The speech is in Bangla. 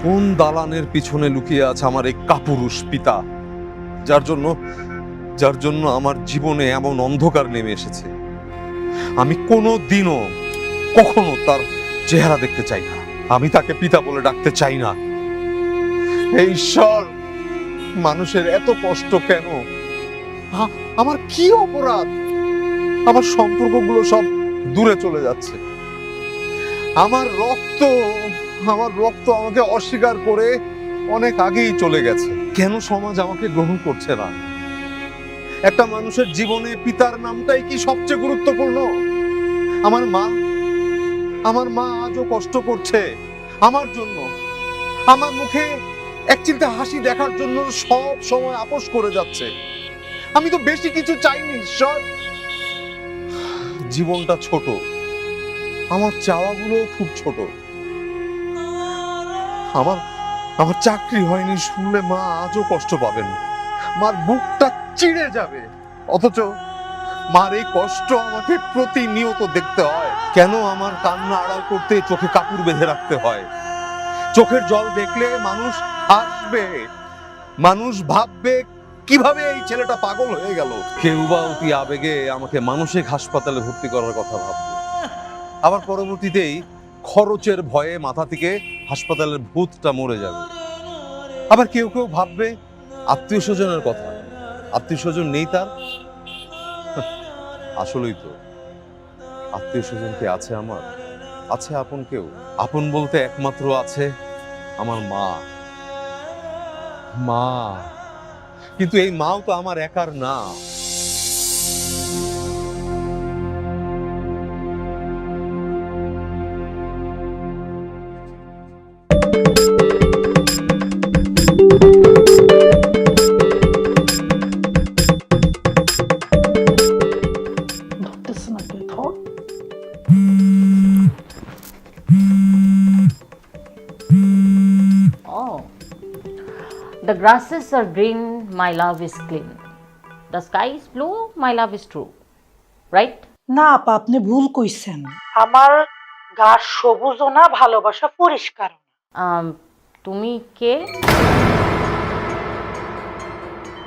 কোন দালানের পিছনে লুকিয়ে আছে আমার এই কাপুরুষ পিতা, যার জন্য আমার জীবনে এমন অন্ধকার নেমে এসেছে। আমি কোনোদিনও কখনো তার চেহারা দেখতে চাই না, আমি তাকে পিতা বলে ডাকতে চাই না। হে ঈশ্বর, মানুষের এত কষ্ট কেন? আমার কি অপরাধ? আমার সম্পর্কগুলো সব দূরে চলে যাচ্ছে। আমার রক্ত আমাকে অস্বীকার করে অনেক আগেই চলে গেছে। কেন সমাজ আমাকে গ্রহণ করছে না? একটা মানুষের জীবনে পিতার নামটাই কি সবচেয়ে গুরুত্বপূর্ণ? আমার মা আজও কষ্ট করছে আমার জন্য। আমার মুখে এক চিলতে হাসি দেখার জন্য সব সময় আপোষ করে যাচ্ছে। আমি তো বেশি কিছু চাইনি ঈশ্বর। জীবনটা ছোট, আমার চাওয়াগুলো খুব ছোট। আমার চাকরি হয়নি শুনলে মা আজও কষ্ট পাবেন, মার বুকটা চিড়ে যাবে। অথচ মার এই কষ্ট আমাকে প্রতিনিয়ত দেখতে হয়। কেন আমার কান্না আড়াল করতে চোখে কাপড় বেঁধে রাখতে হয়? চোখের জল দেখলে মানুষ আসবে, মানুষ ভাববে কিভাবে এই ছেলেটা পাগল হয়ে গেল। কেউ বা অতি আবেগে আমাকে মানসিক হাসপাতালে ভর্তি করার কথা ভাববে, আবার পরবর্তীতেই খরচের ভয়ে মাথা থেকে হাসপাতালের ভূতটা মরে যাবে। আবার কেউ ভাববে আত্মীয় স্বজনের কথা, আত্মীয় স্বজন নেই তার। আসলেই তো, আত্মীয় স্বজন কে আছে আমার? আছে আপন কেউ? আপন বলতে একমাত্র আছে আমার মা। কিন্তু এই মাও তো আমার একার না। ধরতেছে না তুই ধর। Oh, the grasses are green, my love is clean. The sky is blue, my love is true. Right? না আপা, আপনি ভুল কইছেন। আমার গাছ সবুজও না, ভালোবাসা পরিষ্কার। তুমি কে?